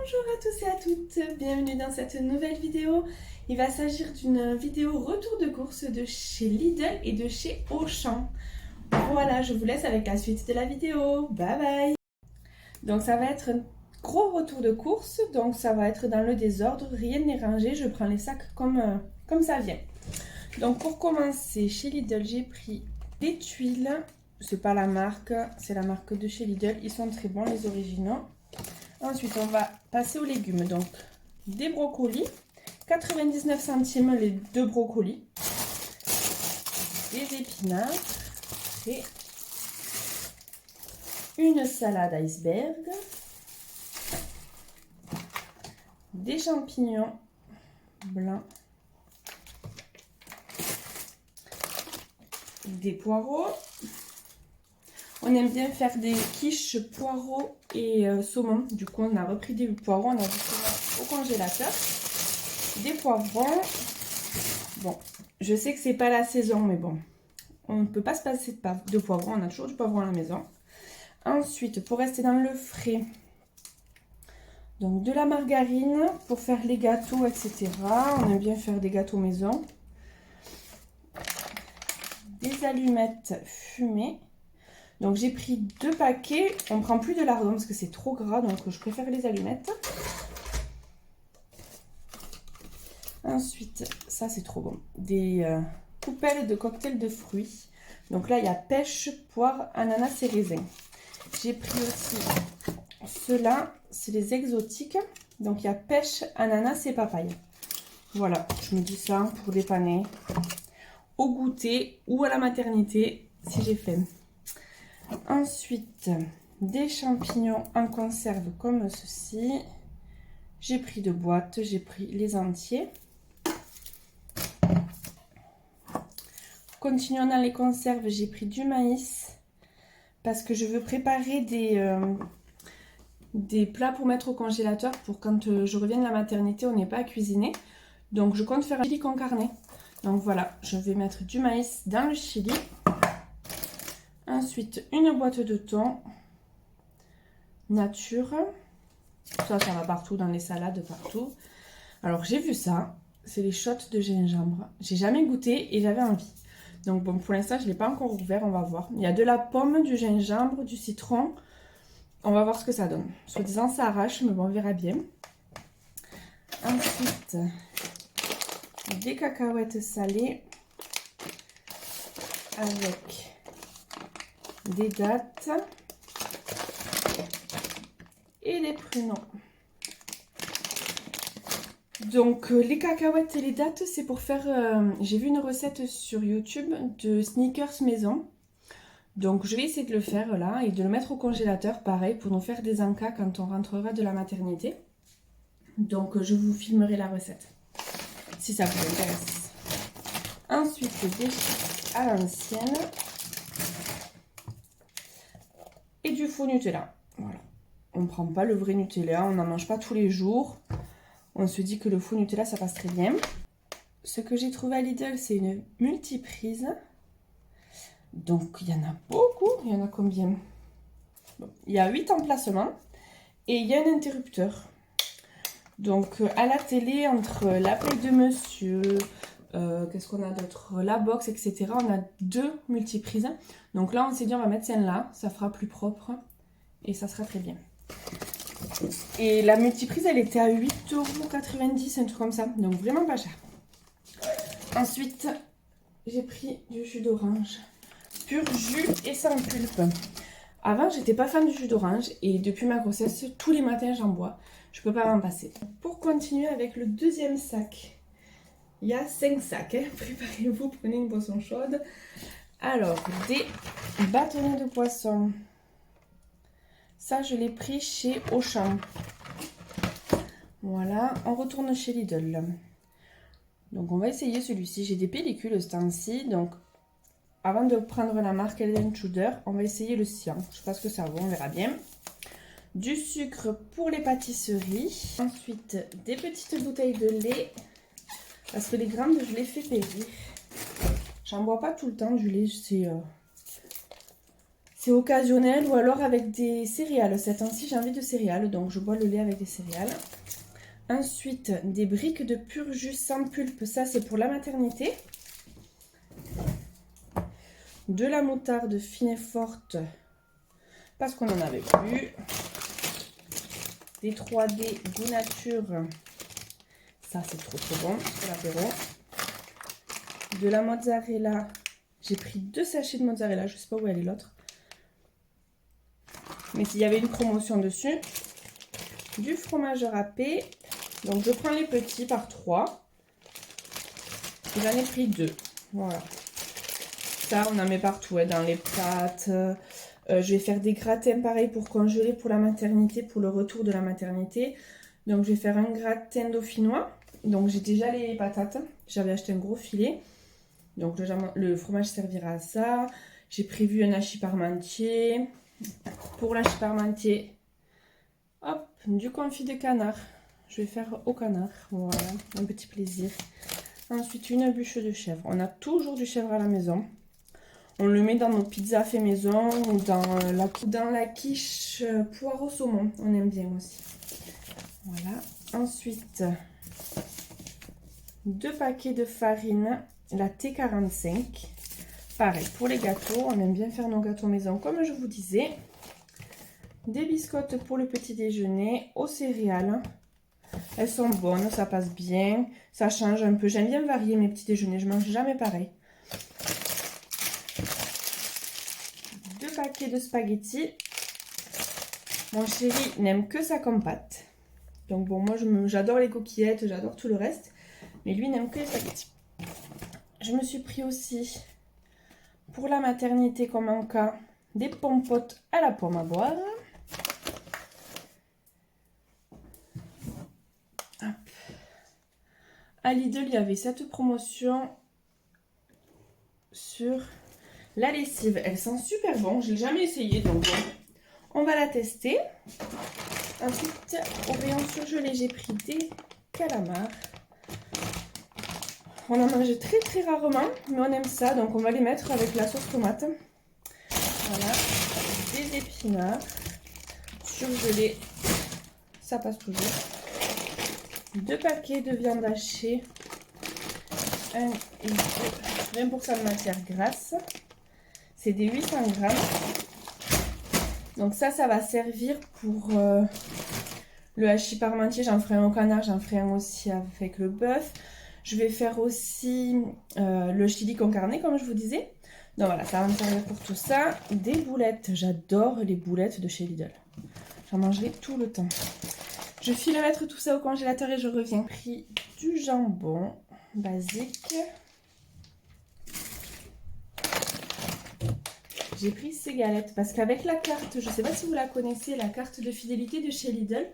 Bonjour à tous et à toutes, bienvenue dans cette nouvelle vidéo. Il va s'agir d'une vidéo retour de course de chez Lidl et de chez Auchan. Voilà, je vous laisse avec la suite de la vidéo. Bye bye. Donc ça va être un gros retour de course, donc ça va être dans le désordre, rien n'est rangé, je prends les sacs comme ça vient. Donc pour commencer, chez Lidl, j'ai pris des tuiles. C'est pas la marque, c'est la marque de chez Lidl. Ils sont très bons, les originaux. Ensuite, on va passer aux légumes. Donc, des brocolis. 99 centimes les 2 brocolis. Des épinards. Et une salade iceberg. Des champignons blancs. Des poireaux. On aime bien faire des quiches poireaux et saumon. Du coup, on a repris des poireaux, on a mis au congélateur. Des poivrons. Bon, je sais que c'est pas la saison, mais bon, on ne peut pas se passer de poivrons. On a toujours du poivron à la maison. Ensuite, pour rester dans le frais, donc de la margarine pour faire les gâteaux, etc. On aime bien faire des gâteaux maison. Des allumettes fumées. Donc j'ai pris 2 paquets, on ne prend plus de lardons parce que c'est trop gras, donc je préfère les allumettes. Ensuite, ça c'est trop bon, des coupelles de cocktail de fruits. Donc là il y a pêche, poire, ananas et raisin. J'ai pris aussi ceux-là, c'est les exotiques. Donc il y a pêche, ananas et papaye. Voilà, je me dis ça pour dépanner au goûter ou à la maternité si j'ai faim. Ensuite, des champignons en conserve comme ceci. J'ai pris 2 boîtes, j'ai pris les entiers. Continuons dans les conserves, j'ai pris du maïs parce que je veux préparer des plats pour mettre au congélateur pour quand je reviens de la maternité, on n'est pas à cuisiner. Donc je compte faire un chili con carne. Donc voilà, je vais mettre du maïs dans le chili. Ensuite, une boîte de thon nature. Ça va partout dans les salades, partout. Alors, j'ai vu ça. C'est les shots de gingembre. J'ai jamais goûté et j'avais envie. Donc, bon, pour l'instant, je ne l'ai pas encore ouvert. On va voir. Il y a de la pomme, du gingembre, du citron. On va voir ce que ça donne. Soi-disant, ça arrache, mais bon, on verra bien. Ensuite, des cacahuètes salées avec des dattes et des pruneaux. Donc les cacahuètes et les dattes, c'est pour faire... j'ai vu une recette sur YouTube de sneakers maison. Donc je vais essayer de le faire là et de le mettre au congélateur, pareil, pour nous faire des encas quand on rentrera de la maternité. Donc je vous filmerai la recette, si ça vous intéresse. Ensuite, des chips à l'ancienne. Et du faux Nutella. Voilà. On ne prend pas le vrai Nutella, on n'en mange pas tous les jours. On se dit que le faux Nutella, ça passe très bien. Ce que j'ai trouvé à Lidl, c'est une multiprise. Donc, il y en a beaucoup. Il y en a combien? Bon, il y a 8 emplacements. Et il y a un interrupteur. Donc, à la télé, entre l'appel de monsieur, qu'est-ce qu'on a d'autre? La box, etc. On a 2 multiprises. Donc là, on s'est dit, on va mettre celle-là. Ça fera plus propre. Et ça sera très bien. Et la multiprise, elle était à 8,90 €, un truc comme ça. Donc vraiment pas cher. Ensuite, j'ai pris du jus d'orange. Pur jus et sans pulpe. Avant, j'étais pas fan du jus d'orange. Et depuis ma grossesse, tous les matins, j'en bois. Je peux pas m'en passer. Pour continuer avec le deuxième sac. Il y a 5 sacs. Hein. Préparez-vous, prenez une boisson chaude. Alors, des bâtonnets de poisson. Ça, je l'ai pris chez Auchan. Voilà, on retourne chez Lidl. Donc, on va essayer celui-ci. J'ai des pellicules ce temps-ci. Donc, avant de prendre la marque Head & Shoulders, on va essayer le sien. Je ne sais pas ce que ça vaut, on verra bien. Du sucre pour les pâtisseries. Ensuite, des petites bouteilles de lait. Parce que les grandes, je les fais périr. J'en bois pas tout le temps du lait. C'est occasionnel ou alors avec des céréales. Ces temps-ci, j'ai envie de céréales, donc je bois le lait avec des céréales. Ensuite, des briques de pur jus sans pulpe. Ça, c'est pour la maternité. De la moutarde fine et forte, parce qu'on n'en avait plus. Des 3D goût nature. Ça, c'est trop bon pour l'apéro. De la mozzarella. J'ai pris 2 sachets de mozzarella. Je ne sais pas où elle est l'autre. Mais s'il y avait une promotion dessus. Du fromage râpé. Donc, je prends les petits par 3. J'en ai pris 2. Voilà. Ça, on en met partout, hein, dans les pâtes. Je vais faire des gratins pareil pour congeler pour la maternité, pour le retour de la maternité. Donc, je vais faire un gratin dauphinois. Donc, j'ai déjà les patates. J'avais acheté un gros filet. Donc, le fromage servira à ça. J'ai prévu un hachis parmentier. Pour l'hachis parmentier, hop, du confit de canard. Je vais faire au canard. Voilà, un petit plaisir. Ensuite, une bûche de chèvre. On a toujours du chèvre à la maison. On le met dans nos pizzas fait maison ou dans la quiche poire au saumon. On aime bien aussi. Voilà. Ensuite, 2 paquets de farine, la T45. Pareil, pour les gâteaux, on aime bien faire nos gâteaux maison comme je vous disais. Des biscottes pour le petit déjeuner aux céréales. Elles sont bonnes, ça passe bien. Ça change un peu. J'aime bien varier mes petits déjeuners. Je mange jamais pareil. 2 paquets de spaghettis. Mon chéri n'aime que ça comme pâte. Donc bon, moi j'adore les coquillettes, j'adore tout le reste. Mais lui n'aime que les spaghettis. Je me suis pris aussi, pour la maternité comme en cas, des pompotes à la pomme à boire. Hop. À Lidl, il y avait cette promotion sur la lessive. Elles sont super bonnes. Je ne l'ai jamais essayé, donc on va la tester. Ensuite, au rayon surgelé, j'ai pris des calamars. On en mange très très rarement, mais on aime ça, donc on va les mettre avec la sauce tomate. Voilà, des épinards surgelés, ça passe toujours. 2 paquets de viande hachée, 1 et 2, 20% de matière grasse. C'est des 800 grammes. Donc ça va servir pour le hachis parmentier. J'en ferai un au canard, j'en ferai un aussi avec le bœuf. Je vais faire aussi le chili con carne, comme je vous disais. Donc voilà, ça va me servir pour tout ça. Des boulettes, j'adore les boulettes de chez Lidl. J'en mangerai tout le temps. Je file mettre tout ça au congélateur et je reviens. J'ai pris du jambon basique. J'ai pris ces galettes parce qu'avec la carte, je ne sais pas si vous la connaissez, la carte de fidélité de chez Lidl,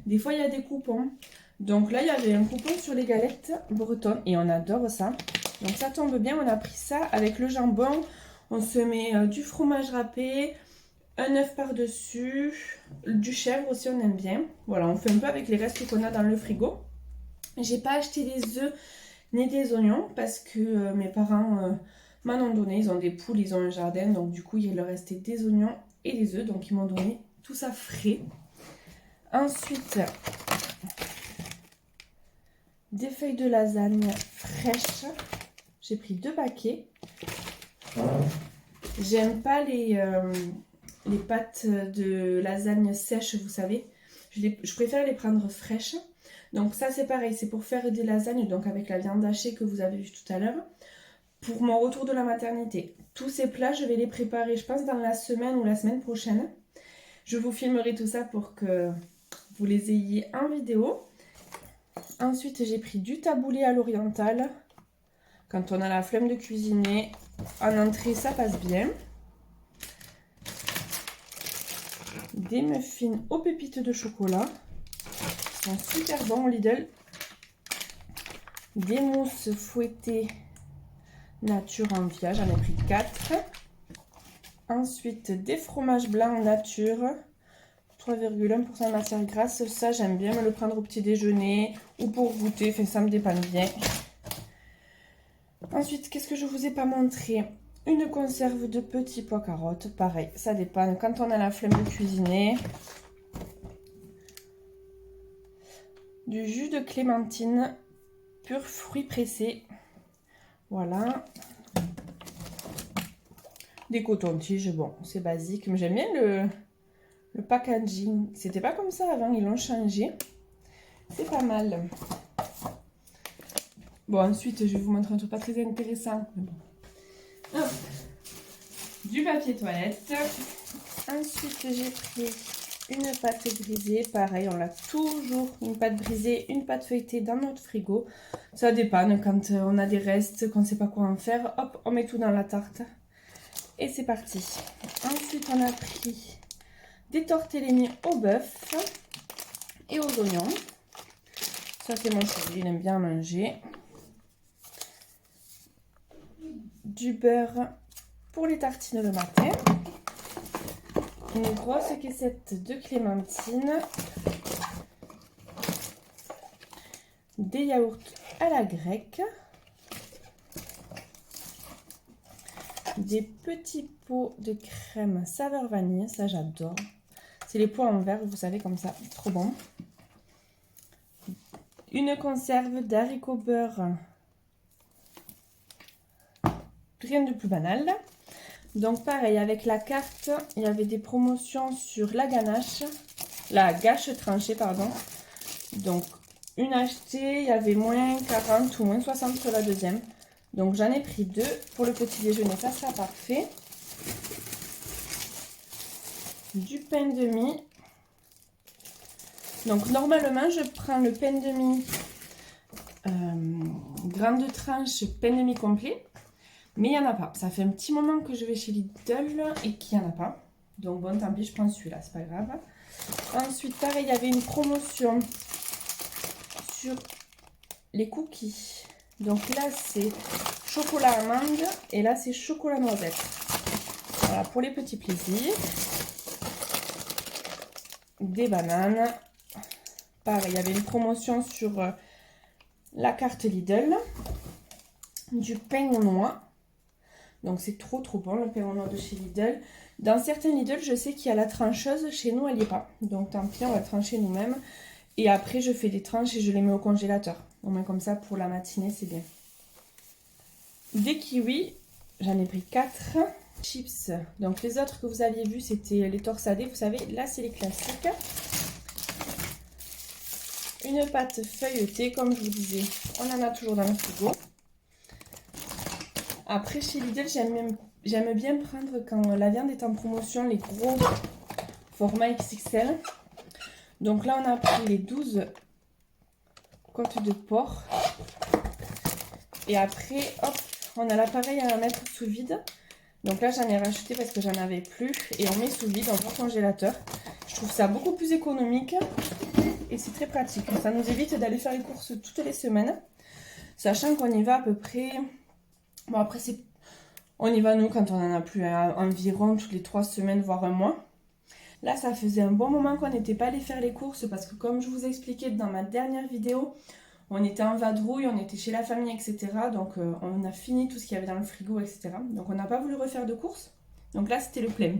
des fois il y a des coupons. Donc là, il y avait un coupon sur les galettes bretonnes et on adore ça. Donc ça tombe bien, on a pris ça avec le jambon. On se met du fromage râpé, un œuf par-dessus, du chèvre aussi, on aime bien. Voilà, on fait un peu avec les restes qu'on a dans le frigo. J'ai pas acheté des œufs ni des oignons parce que mes parents m'en ont donné. Ils ont des poules, ils ont un jardin, donc du coup, il leur restait des oignons et des œufs. Donc ils m'ont donné tout ça frais. Ensuite, des feuilles de lasagne fraîches. J'ai pris 2 paquets. J'aime pas les pâtes de lasagne sèches, vous savez. Je préfère les prendre fraîches. Donc ça c'est pareil, c'est pour faire des lasagnes, donc avec la viande hachée que vous avez vu tout à l'heure. Pour mon retour de la maternité. Tous ces plats, je vais les préparer, je pense, dans la semaine ou la semaine prochaine. Je vous filmerai tout ça pour que vous les ayez en vidéo. Ensuite, j'ai pris du taboulé à l'oriental. Quand on a la flemme de cuisiner, en entrée, ça passe bien. Des muffins aux pépites de chocolat. Ils sont super bons au Lidl. Des mousses fouettées nature en via, j'en ai pris 4. Ensuite, des fromages blancs nature. 3,1% de matière grasse, ça j'aime bien me le prendre au petit déjeuner ou pour goûter, ça me dépanne bien. Ensuite, qu'est-ce que je vous ai pas montré? Une conserve de petits pois carottes. Pareil, ça dépend quand on a la flemme de cuisiner. Du jus de clémentine pur fruits pressés. Voilà. Des cotons-tiges, bon, c'est basique. Mais j'aime bien le packaging. C'était pas comme ça avant, ils l'ont changé. C'est pas mal. Bon, ensuite, je vais vous montrer un truc pas très intéressant. Mais bon. Hop. Du papier toilette. Ensuite, j'ai pris une pâte brisée. Pareil, on a toujours une pâte brisée, une pâte feuilletée dans notre frigo. Ça dépend quand on a des restes, qu'on ne sait pas quoi en faire. Hop, on met tout dans la tarte. Et c'est parti. Ensuite, on a pris des tortellini au bœuf et aux oignons. Ça, c'est mon chéri, il aime bien manger. Du beurre pour les tartines le matin. Une grosse caissette de clémentine. Des yaourts à la grecque. Des petits pots de crème saveur vanille, ça j'adore. C'est les pots en verre, vous savez, comme ça, trop bon. Une conserve d'haricots beurre. Rien de plus banal. Donc pareil, avec la carte, il y avait des promotions sur la ganache, la gâche tranchée, pardon. Donc une achetée, il y avait moins 40 ou moins 60 sur la deuxième. Donc j'en ai pris 2 pour le petit déjeuner, ça sera parfait. Du pain de mie. Donc normalement je prends le pain de mie grande tranche, pain de mie complet. Mais il n'y en a pas. Ça fait un petit moment que je vais chez Lidl et qu'il n'y en a pas. Donc bon, tant pis, je prends celui-là, c'est pas grave. Ensuite, pareil, il y avait une promotion sur les cookies. Donc là, c'est chocolat amande et là, c'est chocolat noisette. Voilà, pour les petits plaisirs. Des bananes. Pareil, il y avait une promotion sur la carte Lidl. Du pain aux noix. Donc c'est trop bon le pain aux noix de chez Lidl. Dans certains Lidl, je sais qu'il y a la trancheuse. Chez nous, elle n'y est pas. Donc tant pis, on va trancher nous-mêmes. Et après, je fais des tranches et je les mets au congélateur. Au moins comme ça, pour la matinée, c'est bien. Des kiwis. J'en ai pris 4. Chips. Donc les autres que vous aviez vus, c'était les torsadés. Vous savez, là, c'est les classiques. Une pâte feuilletée, comme je vous disais. On en a toujours dans le frigo. Après, chez Lidl, j'aime bien prendre quand la viande est en promotion, les gros formats XXL. Donc là, on a pris les 12 côtes de porc. Et après, hop, on a l'appareil à mettre sous vide. Donc là, j'en ai racheté parce que j'en avais plus. Et on met sous vide, on va au congélateur. Je trouve ça beaucoup plus économique. Et c'est très pratique. Ça nous évite d'aller faire les courses toutes les semaines. Sachant qu'on y va à peu près... Bon, après, on y va, nous, quand on en a plus, environ toutes les 3 semaines, voire un mois. Là, ça faisait un bon moment qu'on n'était pas allé faire les courses parce que, comme je vous ai expliqué dans ma dernière vidéo, on était en vadrouille, on était chez la famille, etc. Donc, on a fini tout ce qu'il y avait dans le frigo, etc. Donc, on n'a pas voulu refaire de courses. Donc là, c'était le plein.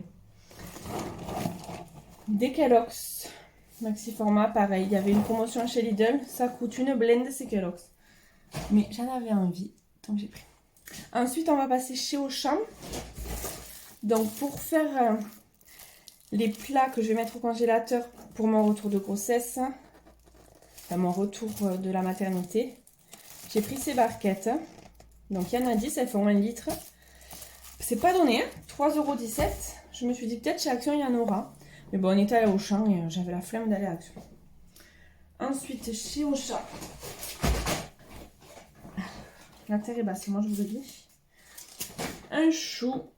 Des Kellogg's maxi format, pareil. Il y avait une promotion chez Lidl. Ça coûte une blinde, ces Kellogg's. Mais j'en avais envie, donc j'ai pris. Ensuite, on va passer chez Auchan. Donc, pour faire les plats que je vais mettre au congélateur pour mon retour de grossesse, enfin mon retour de la maternité, j'ai pris ces barquettes. Donc, il y en a 10, elles font 1 litre. C'est pas donné, hein, 3,17 €. Je me suis dit, peut-être chez Action, il y en aura. Mais bon, on était allé à Auchan et j'avais la flemme d'aller à Action. Ensuite, chez Auchan. La terre est basse, moi je vous le dis. Un chou-fleur.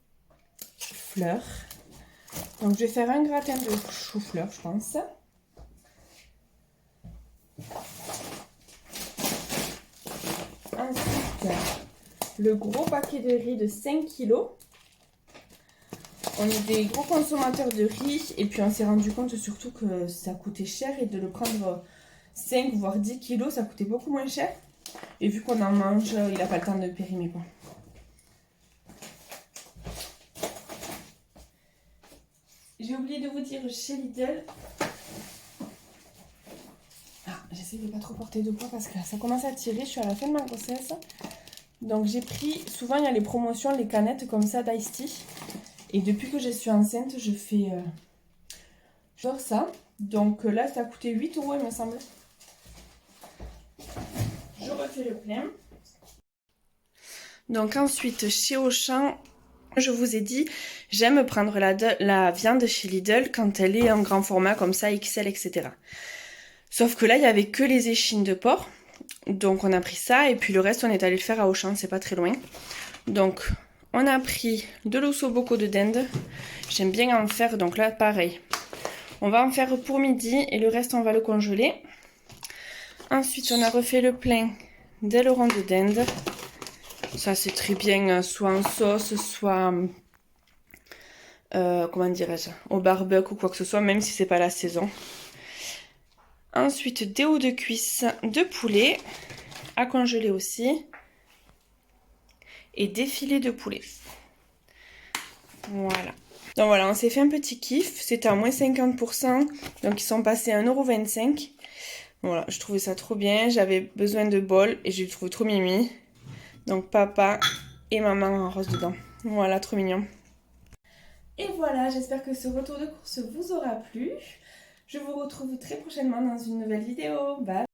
Donc je vais faire un gratin de chou-fleur, je pense. Ensuite, le gros paquet de riz de 5 kg. On est des gros consommateurs de riz et puis on s'est rendu compte surtout que ça coûtait cher et de le prendre 5 voire 10 kg, ça coûtait beaucoup moins cher. Et vu qu'on en mange, il n'a pas le temps de périmer, quoi. J'ai oublié de vous dire chez Lidl. Ah, j'essaie de pas trop porter de poids parce que là, ça commence à tirer. Je suis à la fin de ma grossesse. Donc j'ai pris, souvent il y a les promotions, les canettes comme ça d'Ice Tea. Et depuis que je suis enceinte, je fais genre ça. Donc là, ça a coûté 8 € il me semble. Je refais le plein. Donc ensuite, chez Auchan, je vous ai dit, j'aime prendre la viande chez Lidl quand elle est en grand format comme ça, XL, etc. Sauf que là, il n'y avait que les échines de porc. Donc on a pris ça et puis le reste, on est allé le faire à Auchan, c'est pas très loin. Donc on a pris de l'ossobuco de dinde. J'aime bien en faire, donc là, pareil. On va en faire pour midi et le reste, on va le congeler. Ensuite, on a refait le plein d'ailerons de dinde. Ça, c'est très bien, soit en sauce, soit, comment dirais-je, au barbecue ou quoi que ce soit, même si c'est pas la saison. Ensuite, des hauts de cuisse de poulet, à congeler aussi. Et des filets de poulet. Voilà. Donc voilà, on s'est fait un petit kiff. C'était à moins 50%. Donc ils sont passés à 1,25 €. Voilà, je trouvais ça trop bien. J'avais besoin de bol et je le trouve trop mimi. Donc papa et maman en rose dedans. Voilà, trop mignon. Et voilà, j'espère que ce retour de course vous aura plu. Je vous retrouve très prochainement dans une nouvelle vidéo. Bye!